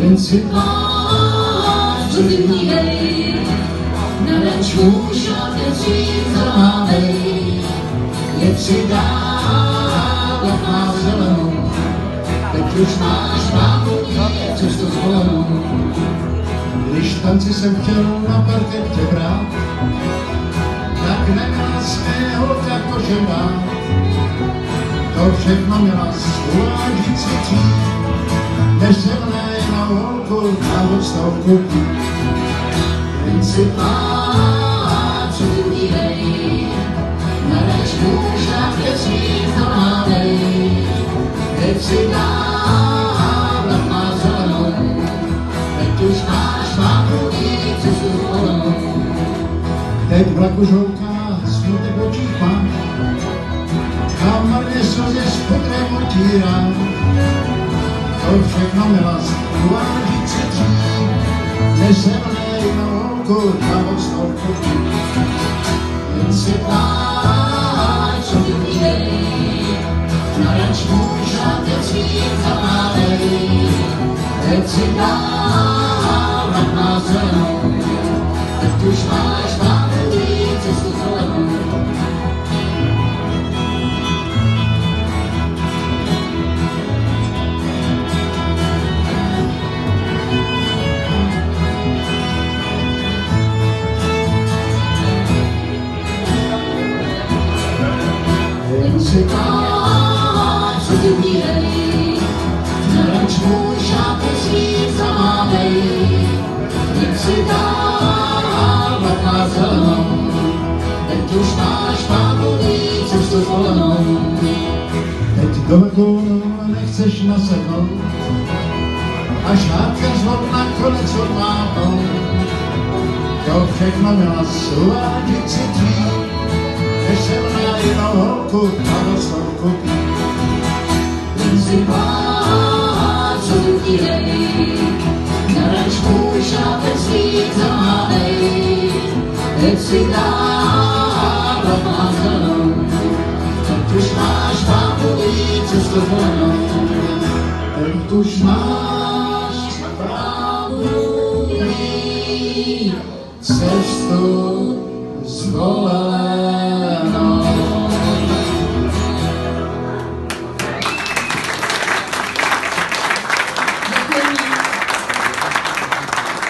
jen si tvář, co ty dívej, nadač muž a věří zamávej, je přidávat má zelenou, teď už máš mámu cestu zvolenou. Když tanci jsem chtěl na parketě brát, tak neměla svého tak kože bát. To všechno měla uvážící tým, než se mne na holku na odstavku. Jen si pláč, co tu dívej, nadač muž a věří zamávej, teď si dávat má zelenou, teď už máš mámu cestu zvolenou. Teď vlaku žouká, smutek v očích má, a marně slzy s pokrem otírá. To všechno měla uvážící tým, než se mne na holku na odstavku. Jen si pláč, co tu dívej, nadač muž a věří zamávej, teď si dávat má zelenou, teď už máš mámu cestu zvolenou. Jen si pláč, co tu dívej, nadač muž a věří zamávej, teď si dávat má zelenou, teď už máš mámu cestu zvolenou. Teď do vagónu nechceš nasednout, a žádka zvod nakonec odmáhnou. To všechno měla uvážící tým, než se mne jinou holku na odstavku. Jen si pláč, co tu dívej, nadač muž a věří zamávej, teď si dávat má zelenou, teď už máš mámu cestu zvolenou. Teď už máš mámu cestu zvolenou.